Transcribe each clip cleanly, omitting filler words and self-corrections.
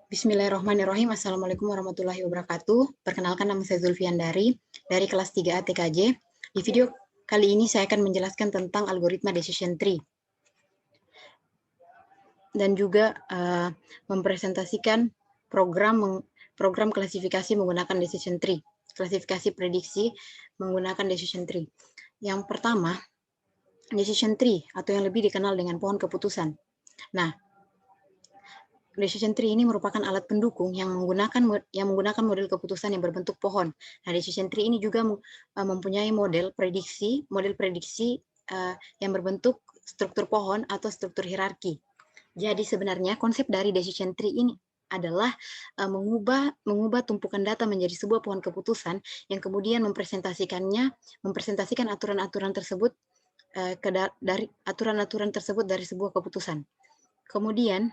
Bismillahirrahmanirrahim. Assalamualaikum warahmatullahi wabarakatuh. Perkenalkan, nama saya Zulfiandari dari kelas 3A TKJ. Di video kali ini saya akan menjelaskan tentang algoritma decision tree dan juga mempresentasikan program klasifikasi menggunakan decision tree, klasifikasi prediksi menggunakan decision tree. Yang pertama, decision tree atau yang lebih dikenal dengan pohon keputusan. Nah, decision tree ini merupakan alat pendukung yang menggunakan model keputusan yang berbentuk pohon. Nah, decision tree ini juga mempunyai model prediksi yang berbentuk struktur pohon atau struktur hierarki. Jadi sebenarnya konsep dari decision tree ini adalah mengubah tumpukan data menjadi sebuah pohon keputusan yang kemudian mempresentasikan aturan-aturan tersebut dari aturan-aturan tersebut dari sebuah keputusan. Kemudian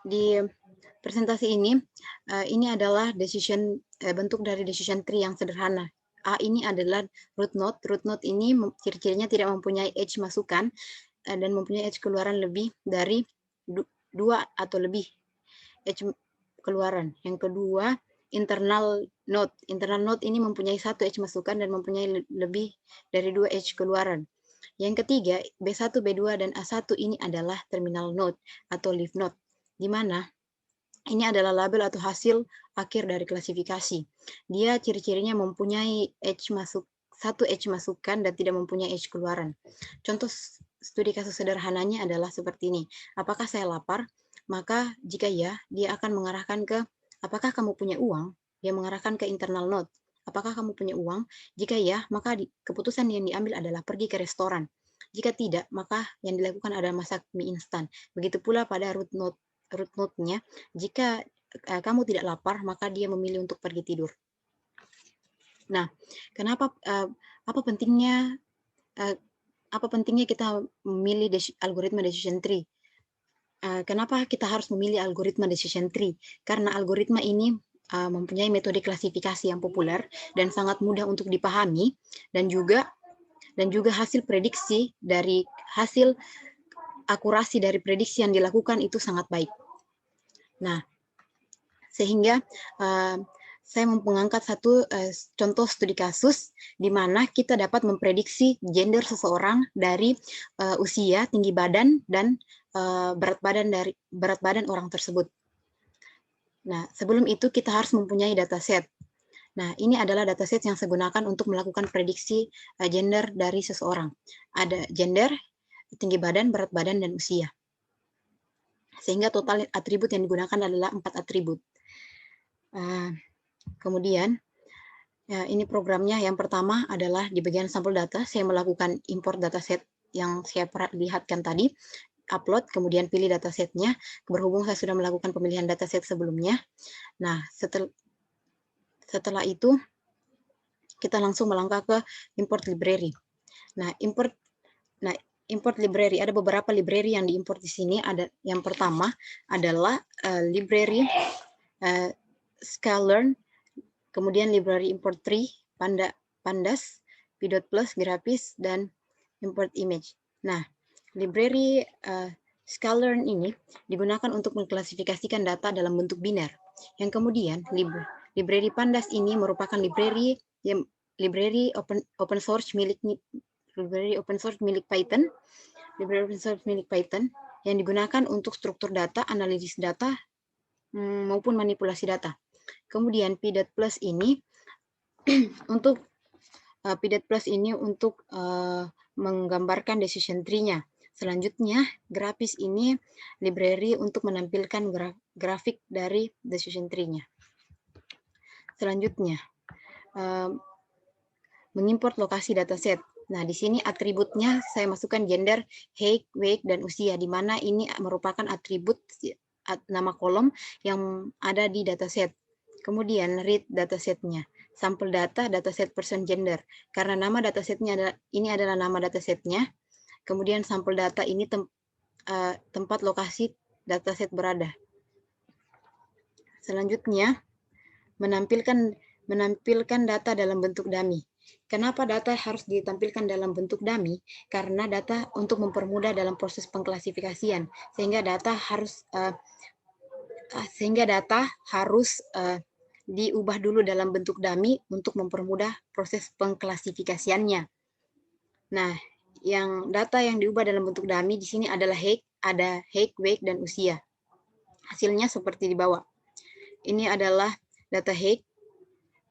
di presentasi ini adalah bentuk dari decision tree yang sederhana. A ini adalah root node. Root node ini ciri-cirinya tidak mempunyai edge masukan dan mempunyai edge keluaran lebih dari 2 atau lebih edge keluaran. Yang kedua, internal node. Internal node ini mempunyai 1 edge masukan dan mempunyai lebih dari 2 edge keluaran. Yang ketiga, B1, B2, dan A1 ini adalah terminal node atau leaf node, di mana ini adalah label atau hasil akhir dari klasifikasi. Dia ciri-cirinya mempunyai satu edge masukan dan tidak mempunyai edge keluaran. Contoh studi kasus sederhananya adalah seperti ini. Apakah saya lapar? Maka jika ya, dia akan mengarahkan ke apakah kamu punya uang? Dia mengarahkan ke internal node. Apakah kamu punya uang? Jika ya, maka keputusan yang diambil adalah pergi ke restoran. Jika tidak, maka yang dilakukan adalah masak mie instan. Begitu pula pada root node-nya, jika kamu tidak lapar, maka dia memilih untuk pergi tidur. Nah, kenapa apa pentingnya kita memilih algoritma decision tree? Kenapa kita harus memilih algoritma decision tree? Karena algoritma ini mempunyai metode klasifikasi yang populer dan sangat mudah untuk dipahami, dan juga hasil prediksi dari hasil akurasi dari prediksi yang dilakukan itu sangat baik. Nah, sehingga saya mengangkat satu contoh studi kasus di mana kita dapat memprediksi gender seseorang dari usia, tinggi badan, dan berat badan orang tersebut. Nah, sebelum itu kita harus mempunyai dataset. Nah, ini adalah dataset yang saya gunakan untuk melakukan prediksi gender dari seseorang. Ada gender, tinggi badan, berat badan, dan usia. Sehingga total atribut yang digunakan adalah 4 atribut. Kemudian, ini programnya. Yang pertama adalah di bagian sampel data, saya melakukan import dataset yang saya lihatkan tadi, upload, kemudian pilih datasetnya. Berhubung saya sudah melakukan pemilihan dataset sebelumnya. Nah, setelah itu, kita langsung melangkah ke import library. Nah, import library, ada beberapa library yang diimport di sini. Ada yang pertama adalah library sklearn, kemudian library import tree, pandas, p.plus, grafis, dan import image. Nah, library sklearn ini digunakan untuk mengklasifikasikan data dalam bentuk biner. Yang kemudian, library pandas ini merupakan library open source milik Python, yang digunakan untuk struktur data, analisis data, maupun manipulasi data. Kemudian p.plus ini untuk menggambarkan decision tree-nya. Selanjutnya, grafis ini library untuk menampilkan grafik dari decision tree-nya. Selanjutnya, mengimport lokasi dataset. Nah, di sini atributnya saya masukkan gender, height, weight, dan usia, di mana ini merupakan atribut nama kolom yang ada di dataset. Kemudian read datasetnya, sampel data, dataset person gender. Karena nama datasetnya adalah nama datasetnya. Kemudian sampel data ini tempat lokasi dataset berada. Selanjutnya, menampilkan data dalam bentuk dummy. Kenapa data harus ditampilkan dalam bentuk dummy? Karena data untuk mempermudah dalam proses pengklasifikasian, sehingga data harus diubah dulu dalam bentuk dummy untuk mempermudah proses pengklasifikasiannya. Nah, data yang diubah dalam bentuk dummy di sini adalah height, weight, dan usia. Hasilnya seperti di bawah. Ini adalah data height,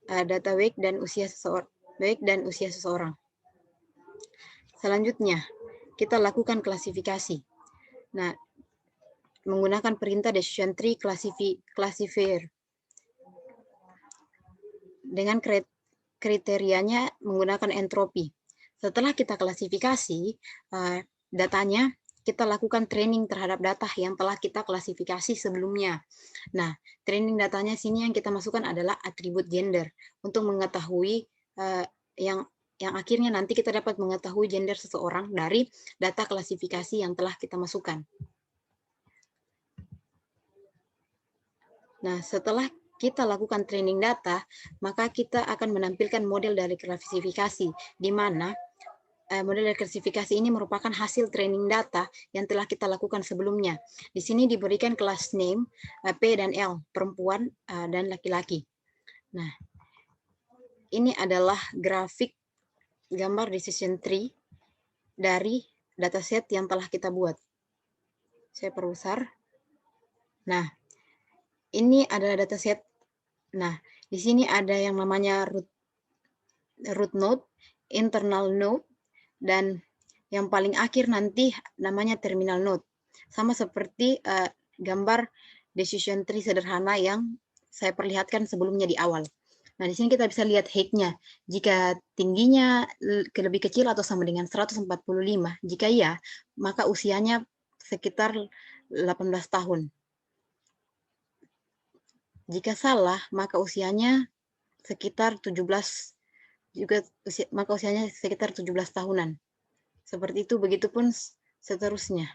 data weight, dan usia seseorang. Selanjutnya, kita lakukan klasifikasi. Nah, menggunakan perintah decision tree classifier. Dengan kriterianya menggunakan entropi. Setelah kita klasifikasi datanya, kita lakukan training terhadap data yang telah kita klasifikasi sebelumnya. Nah, training datanya sini yang kita masukkan adalah atribut gender untuk mengetahui yang akhirnya nanti kita dapat mengetahui gender seseorang dari data klasifikasi yang telah kita masukkan. Nah, setelah kita lakukan training data, maka kita akan menampilkan model dari klasifikasi, di mana model dari klasifikasi ini merupakan hasil training data yang telah kita lakukan sebelumnya. Di sini diberikan class name P dan L, perempuan dan laki-laki. Nah, ini adalah grafik gambar decision tree dari dataset yang telah kita buat. Saya perbesar. Nah, ini adalah dataset. Nah, di sini ada yang namanya root node, internal node, dan yang paling akhir nanti namanya terminal node. Sama seperti gambar decision tree sederhana yang saya perlihatkan sebelumnya di awal. Nah, di sini kita bisa lihat height-nya. Jika tingginya lebih kecil atau sama dengan 145, jika iya, maka usianya sekitar 18 tahun. Jika salah, maka usianya sekitar 17, maka usianya sekitar 17 tahunan. Seperti itu, begitupun seterusnya.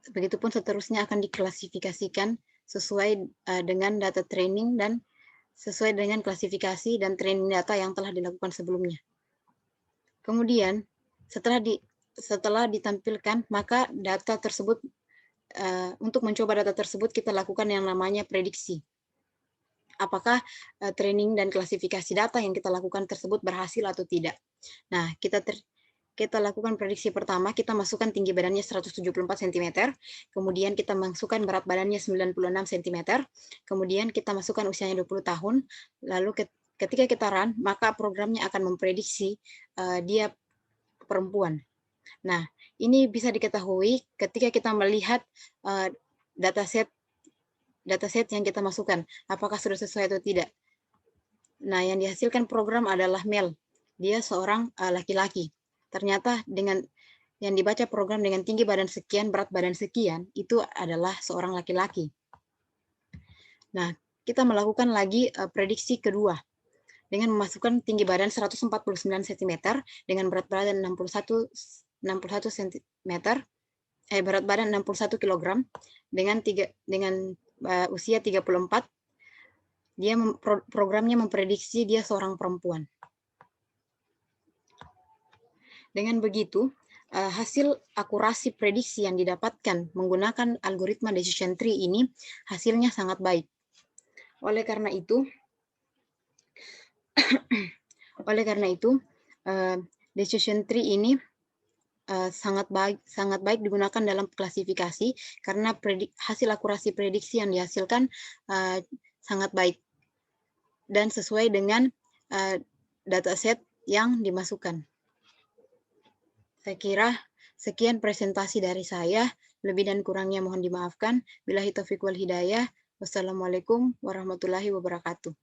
Begitupun seterusnya akan diklasifikasikan sesuai dengan data training dan sesuai dengan klasifikasi dan training data yang telah dilakukan sebelumnya. Kemudian, setelah ditampilkan, maka data tersebut, untuk mencoba data tersebut, kita lakukan yang namanya prediksi. Apakah training dan klasifikasi data yang kita lakukan tersebut berhasil atau tidak. Nah, kita lakukan prediksi pertama, kita masukkan tinggi badannya 174 cm, kemudian kita masukkan berat badannya 96 cm, kemudian kita masukkan usianya 20 tahun, lalu ketika kita run, maka programnya akan memprediksi dia perempuan. Nah, ini bisa diketahui ketika kita melihat dataset yang kita masukkan, apakah sudah sesuai atau tidak. Nah, yang dihasilkan program adalah male, dia seorang laki-laki. Ternyata dengan yang dibaca program dengan tinggi badan sekian, berat badan sekian, itu adalah seorang laki-laki. Nah, kita melakukan lagi prediksi kedua dengan memasukkan tinggi badan 149 cm dengan berat badan 61 cm, berat badan 61 kg dengan usia 34. Programnya memprediksi dia seorang perempuan. Dengan begitu, hasil akurasi prediksi yang didapatkan menggunakan algoritma decision tree ini hasilnya sangat baik. Oleh karena itu, decision tree ini sangat baik digunakan dalam klasifikasi karena hasil akurasi prediksi yang dihasilkan sangat baik dan sesuai dengan dataset yang dimasukkan. Saya kira sekian presentasi dari saya. Lebih dan kurangnya mohon dimaafkan. Billahi taufiq wal hidayah. Wassalamualaikum warahmatullahi wabarakatuh.